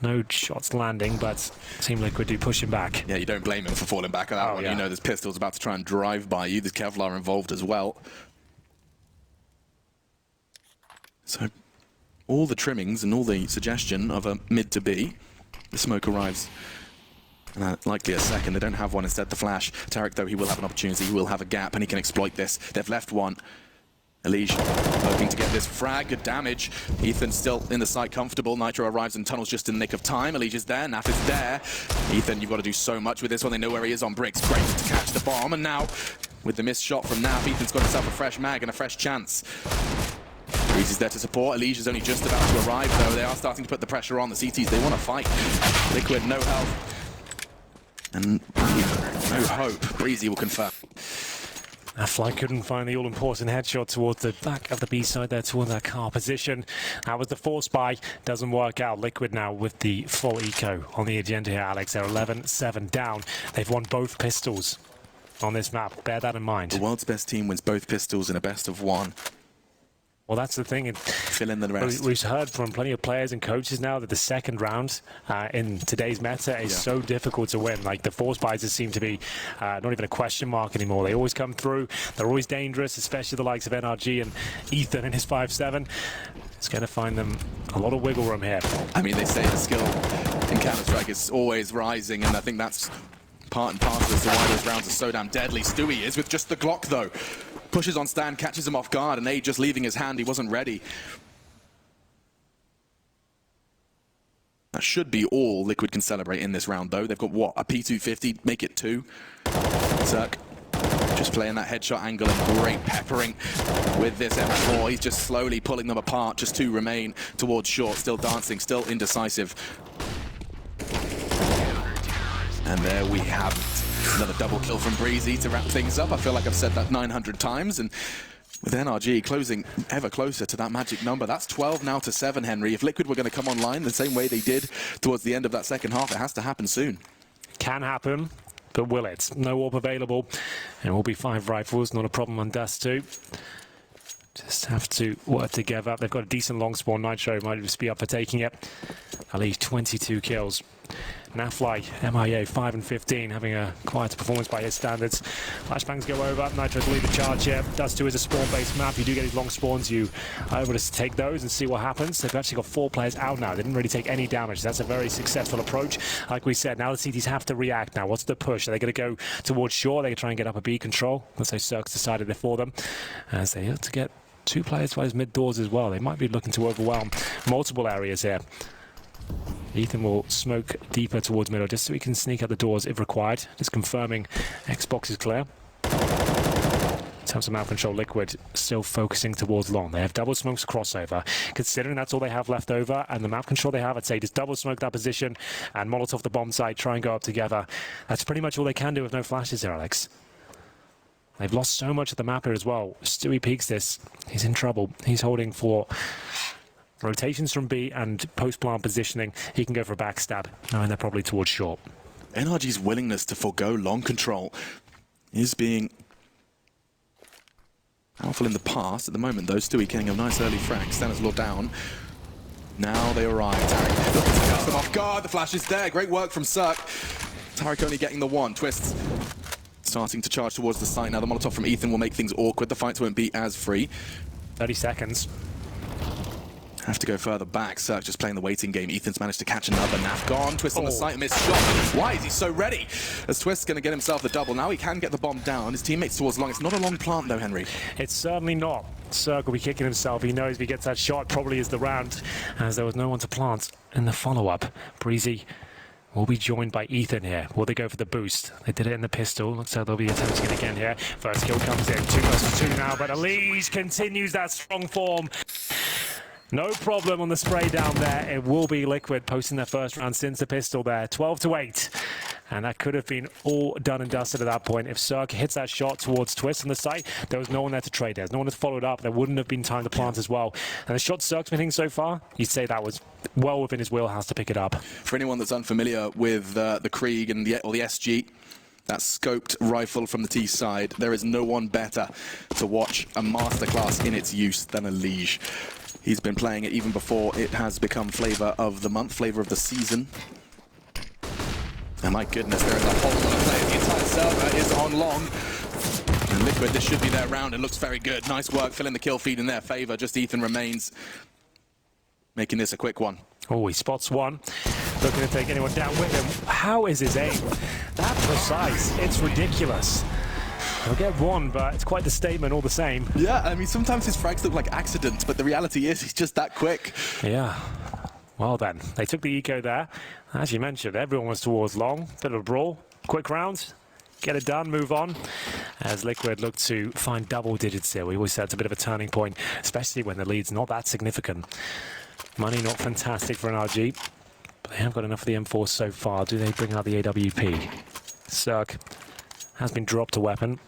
No shots landing, but Team Liquid do push him back. Yeah, you don't blame him for falling back at that one. Yeah. You know there's pistols about to try and drive by you. There's Kevlar involved as well. So all the trimmings and all the suggestion of a mid to B. The smoke arrives likely a second. They don't have one, instead the flash. Tarek, though, he will have an opportunity. He will have a gap, and he can exploit this. They've left one. Elige hoping to get this frag. Good damage. Ethan still in the site, comfortable. Nitro arrives and tunnels just in the nick of time. Elige is there. Naf is there. Ethan, you've got to do so much with this one. They know where he is on bricks. Great to catch the bomb. And now, with the missed shot from Naf, Ethan's got himself a fresh mag and a fresh chance. Breezy's there to support. Elige is only just about to arrive, though. They are starting to put the pressure on the CTs. They want to fight. Liquid, no health. And no hope. Breezy will confirm. Nafly couldn't find the all-important headshot towards the back of the B side there, towards that car position. That was the force buy. Doesn't work out. Liquid now with the full eco on the agenda here, Alex. They're 11-7 down. They've won both pistols on this map. Bear that in mind. The world's best team wins both pistols in a best of 1. Well, that's the thing. Fill in the rest. We've heard from plenty of players and coaches now that the second round in today's meta is so difficult to win. Like, the force buys just seem to be not even a question mark anymore. They always come through. They're always dangerous, especially the likes of NRG and Ethan in his 5-7. It's going to find them a lot of wiggle room here. I mean, they say the skill in Counter-Strike is always rising, and I think that's part and parcel as to why those rounds are so damn deadly. Stewie is with just the Glock, though. Pushes on Stan, catches him off guard, and A just leaving his hand. He wasn't ready. That should be all Liquid can celebrate in this round, though. They've got, what, a P250, make it 2. Zerk just playing that headshot angle and great peppering with this M4. He's just slowly pulling them apart. Just 2 remain towards short, still dancing, still indecisive. And there we have it. Another double kill from Breezy to wrap things up. I feel like I've said that 900 times, and with NRG closing ever closer to that magic number. That's 12 now to 7, Henry. If Liquid were going to come online the same way they did towards the end of that second half, it has to happen soon. Can happen, but will it? No AWP available, and it will be 5 rifles, not a problem on Dust 2. Just have to work together. They've got a decent long spawn. Nitro might just be up for taking it. At least 22 kills. Nafly, MIA 5-15, having a quieter performance by his standards. Flashbangs go over. Nitro's lead the charge here. Dust 2 is a spawn-based map. You do get these long spawns. You are able to take those and see what happens. They've actually got 4 players out now. They didn't really take any damage. That's a very successful approach. Like we said, now the CTs have to react now. What's the push? Are they going to go towards shore? They're going to try and get up a B control. Let's say Cirque's decided it for them, as they have to get 2 players to those mid doors as well. They might be looking to overwhelm multiple areas here. Ethan will smoke deeper towards middle just so he can sneak out the doors if required. Just confirming Xbox is clear. In terms of map control, Liquid still focusing towards long. They have double smokes crossover. Considering that's all they have left over and the map control they have, I'd say just double smoke that position and Molotov the bomb site, try and go up together. That's pretty much all they can do with no flashes there, Alex. They've lost so much of the map here as well. Stewie peeks this. He's in trouble. He's holding for rotations from B and post-plant positioning. He can go for a backstab, knowing they're probably towards short. NRG's willingness to forego long control is being powerful in the past. At the moment, though, Stewie getting a nice early frag. Stanislaw down. Now they arrive. Tarek looking to catch them off guard. The flash is there. Great work from Cirque. Tarek only getting the one. Twists starting to charge towards the site now. The Molotov from Ethan will make things awkward. The fights won't be as free. 30 seconds. Have to go further back. Cirque just playing the waiting game. Ethan's managed to catch another. Naf gone. Twist on the site, missed shot. Why is he so ready? As Twist's going to get himself the double. Now he can get the bomb down. His teammates towards long. It's not a long plant though, Henry. It's certainly not. Cirque will be kicking himself. He knows if he gets that shot, probably is the round, as there was no one to plant in the follow-up. Breezy will be joined by Ethan here. Will they go for the boost? They did it in the pistol. Looks like they'll be attempting it again here. First kill comes in. 2 versus 2 now, but Elise continues that strong form. No problem on the spray down there. It will be Liquid posting their first round since the pistol there. 12-8. And that could have been all done and dusted at that point. If Cirque hits that shot towards Twist on the site, there was no one there to trade. There's no one to follow it up. There wouldn't have been time to plant as well. And the shot Cirque's been hitting so far, you'd say that was well within his wheelhouse to pick it up. For anyone that's unfamiliar with the Krieg and the SG, that scoped rifle from the T side, there is no one better to watch a masterclass in its use than a Liege. He's been playing it even before it has become flavor of the month, flavor of the season. And my goodness, there is a whole lot of players. The entire server is on long. And Liquid, this should be their round. It looks very good. Nice work filling the kill feed in their favor. Just Ethan remains making this a quick one. Oh, he spots one. Looking to take anyone down with him. How is his aim that precise? It's ridiculous. He'll get one, but it's quite the statement all the same. Yeah, I mean, sometimes his frags look like accidents, but the reality is he's just that quick. Yeah. Well then, they took the eco there. As you mentioned, everyone was towards long. Bit of a brawl. Quick round. Get it done, move on. As Liquid look to find double digits here. We always said it's a bit of a turning point, especially when the lead's not that significant. Money not fantastic for NRG, but they have got enough of the M4 so far. Do they bring out the AWP? Cirque has been dropped a weapon.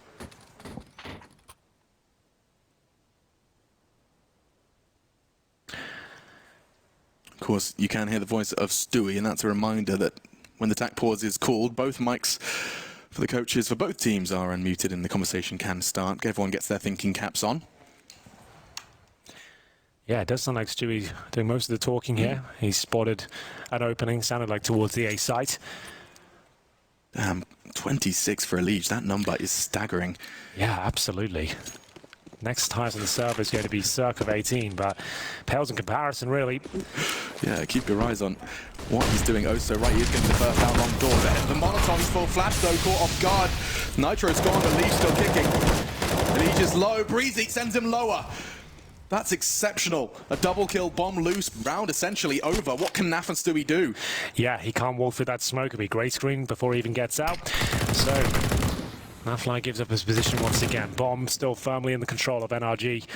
Of course, you can hear the voice of Stewie, and that's a reminder that when the tac pause is called, both mics for the coaches for both teams are unmuted and the conversation can start. Everyone gets their thinking caps on. Yeah, it does sound like Stewie doing most of the talking here. He spotted an opening, sounded like towards the A site. 26 for a Liege. That number is staggering. Yeah, absolutely. Next highest on the server is going to be Cirque of 18, but pales in comparison, really. Yeah, keep your eyes on what he's doing. Oh, so right, he's getting the first out long door there. The Molotov is full flash, though, caught off guard. Nitro's gone, but Liege still kicking. Liege is low. Breezy sends him lower. That's exceptional. A double kill, bomb loose, round essentially over. What can Naf and Stewie do? Yeah, he can't walk through that smoke. It'll be grey screen before he even gets out. So Nafly gives up his position once again. Bomb still firmly in the control of NRG.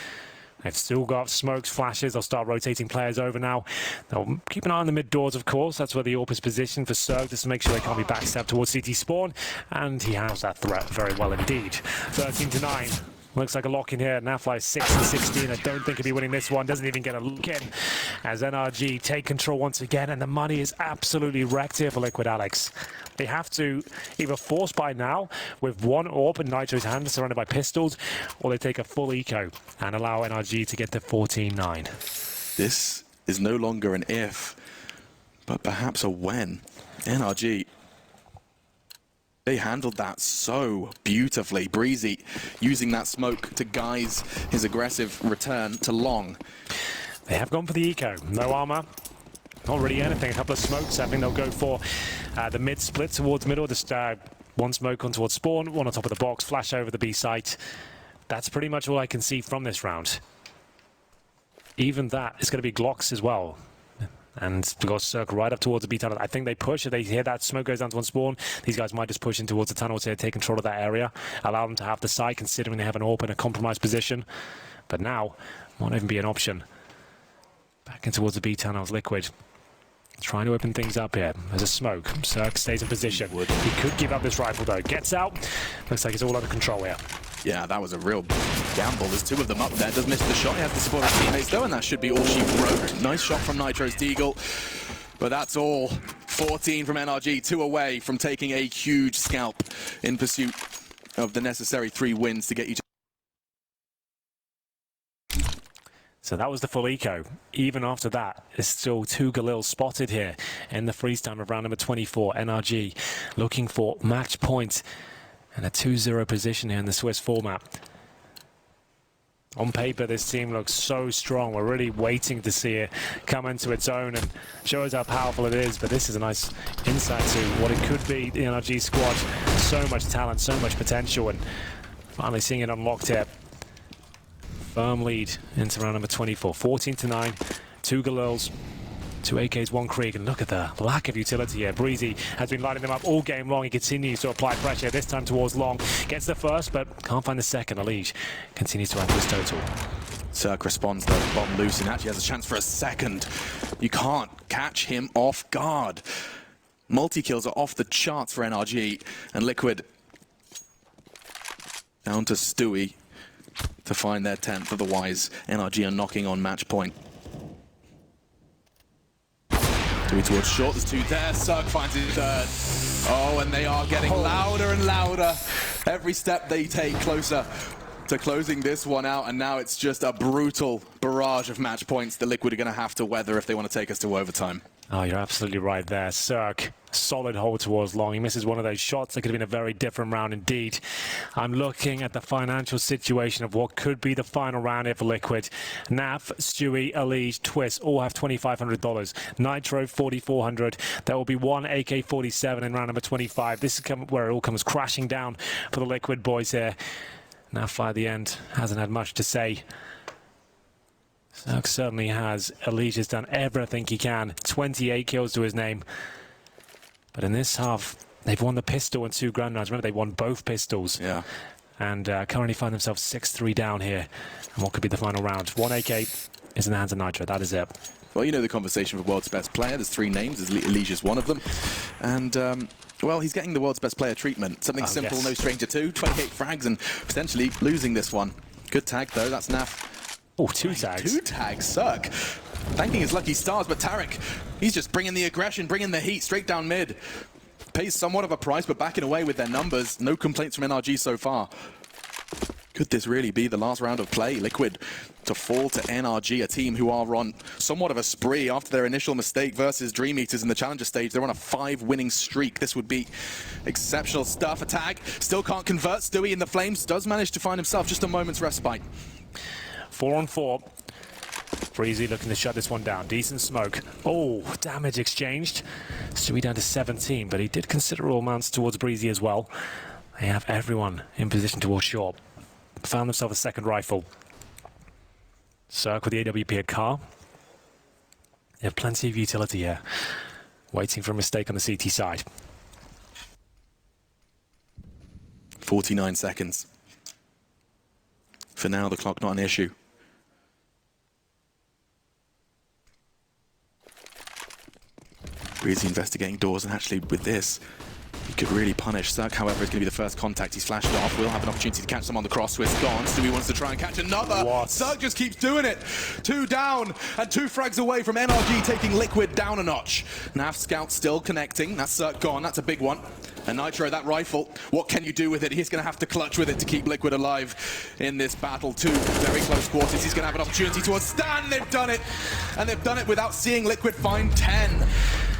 They've still got smokes, flashes. They'll start rotating players over now. They'll keep an eye on the mid doors, of course. That's where the AWP is positioned for Cirque, just to make sure they can't be backstabbed towards CT spawn. And he has that threat very well indeed. 13-9. Looks like a lock in here. Nafly 6-16. I don't think he'll be winning this one. Doesn't even get a look in as NRG take control once again. And the money is absolutely wrecked here for Liquid, Alex. They have to either force by now with one AWP in Nitro's hand surrounded by pistols, or they take a full eco and allow NRG to get to 14-9. This is no longer an if, but perhaps a when. NRG, they handled that so beautifully. Breezy using that smoke to guise his aggressive return to long. They have gone for the eco. No armor. Not really anything. A couple of smokes. I think they'll go for the mid split towards middle. Just one smoke on towards spawn, one on top of the box, flash over the B site. That's pretty much all I can see from this round. Even that is going to be Glocks as well. And because Cirque right up towards the B tunnel, I think they push. If they hear that smoke goes down to one spawn, these guys might just push in towards the tunnel to take control of that area, allow them to have the site, considering they have an AWP in a compromised position. But now, won't even be an option. Back in towards the B tunnels, Liquid. Trying to open things up here. There's a smoke. Cirque stays in position. He could give up this rifle though. Gets out. Looks like it's all under control here. Yeah, that was a real gamble. There's two of them up there. Does miss the shot. He has to support his teammates though, and that should be all she wrote. Nice shot from Nitro's Deagle. But that's all. 14 from NRG, 2 away from taking a huge scalp in pursuit of the necessary 3 wins to get you to So that was the full eco. Even after that, there's still 2 Galils spotted here in the freeze time of round number 24. NRG looking for match point and a 2-0 position here in the Swiss format. On paper, this team looks so strong. We're really waiting to see it come into its own and show us how powerful it is. But this is a nice insight to what it could be, the NRG squad. So much talent, so much potential, and finally seeing it unlocked here. Firm lead into round number 24. 14-9, 2 Galils, 2 AKs, 1 Krieg, and look at the lack of utility here. Breezy has been lighting them up all game long. He continues to apply pressure, this time towards Long. Gets the first, but can't find the second. Elige continues to add to his total. Cirque responds though, bomb loose, and actually has a chance for a second. You can't catch him off guard. Multi-kills are off the charts for NRG, and Liquid down to Stewie to find their 10th. Otherwise, NRG are knocking on match point. Stewie towards short, there's 2 there. Cirque finds his third. Oh, and they are getting louder and louder. Every step they take closer to closing this one out, and now it's just a brutal barrage of match points that Liquid are going to have to weather if they want to take us to overtime. Oh, you're absolutely right there. Cirque, solid hold towards Long. He misses one of those shots. That could have been a very different round indeed. I'm looking at the financial situation of what could be the final round here for Liquid. Naf, Stewie, Elige, Twist all have $2,500. Nitro, $4,400. There will be 1 AK-47 in round number 25. This is where it all comes crashing down for the Liquid boys here. Naf, by the end, hasn't had much to say. Cirque certainly has. Elige has done everything he can. 28 kills to his name. But in this half, they've won the pistol and 2 grand rounds. Remember, they won both pistols. Yeah. And currently find themselves 6-3 down here. And what could be the final round? 1 AK is in the hands of Nitro. That is it. Well, you know the conversation for world's best player. There's 3 names. Elige is one of them. And, well, he's getting the world's best player treatment. Something simple, yes. No stranger to. 28 frags and potentially losing this one. Good tag, though. That's Naf. Oh, 2 tags. 2 tags, Cirque. Thanking his lucky stars, but Tarek, he's just bringing the aggression, bringing the heat straight down mid. Pays somewhat of a price, but backing away with their numbers. No complaints from NRG so far. Could this really be the last round of play? Liquid to fall to NRG, a team who are on somewhat of a spree after their initial mistake versus Dream Eaters in the Challenger stage. They're on a 5-winning streak. This would be exceptional stuff. A tag, still can't convert. Stewie in the flames does manage to find himself just a moment's respite. 4-on-4. Breezy looking to shut this one down. Decent smoke. Oh, damage exchanged. Stewie down to 17, but he did considerable amounts towards Breezy as well. They have everyone in position towards short. Found themselves a second rifle. Cirque with the AWP at car. They have plenty of utility here. Waiting for a mistake on the CT side. 49 seconds. For now, the clock not an issue. Breezy investigating doors, and actually with this, he could really punish. Cirque, however, is going to be the first contact. He's flashed off. We'll have an opportunity to catch them on the cross. Swiss gone. Stewie wants to try and catch another. What? Cirque just keeps doing it. 2 down and 2 frags away from NRG taking Liquid down a notch. Nav Scout still connecting. That's Cirque gone. That's a big one. And Nitro, that rifle, what can you do with it? He's going to have to clutch with it to keep Liquid alive in this battle. 2 very close quarters. He's going to have an opportunity towards Stan. They've done it. And they've done it without seeing Liquid find 10.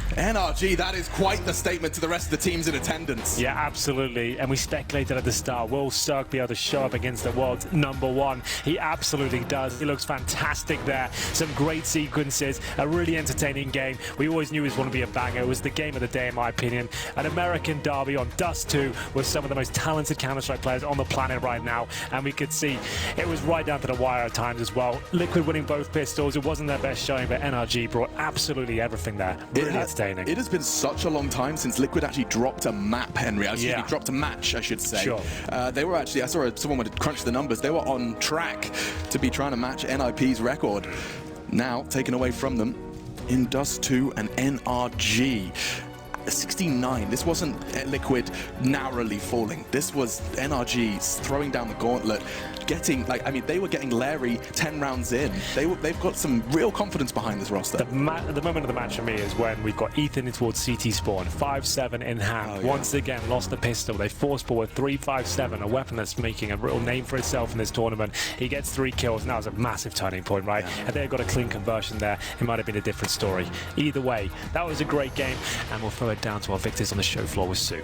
NRG, that is quite the statement to the rest of the teams in attendance. Yeah, absolutely. And we speculated at the start, will Cirque be able to show up against the world's #1? He absolutely does. He looks fantastic there. Some great sequences, a really entertaining game. We always knew it was going to be a banger. It was the game of the day, in my opinion. An American derby on Dust 2 with some of the most talented Counter-Strike players on the planet right now. And we could see it was right down to the wire at times as well. Liquid winning both pistols. It wasn't their best showing, but NRG brought absolutely everything there. Really entertaining. It has been such a long time since Liquid actually dropped a map, Henry. Actually, dropped a match, I should say. Sure. They were actually, I saw someone would crunch the numbers. They were on track to be trying to match NIP's record. Now, taken away from them in Dust 2 and NRG. 69. This wasn't Liquid narrowly falling. This was NRG throwing down the gauntlet, getting, like, I mean, they were getting Larry 10 rounds in. They've got some real confidence behind this roster. The moment of the match for me is when we've got Ethan in towards CT spawn, 5-7 in hand. Oh, yeah. Once again, lost the pistol. They force forward 3-5-7, a weapon that's making a real name for itself in this tournament. He gets 3 kills, and that was a massive turning point, right? Yeah. If they had got a clean conversion there, it might have been a different story. Either way, that was a great game, and we'll throw it down to our victors on the show floor with Sue.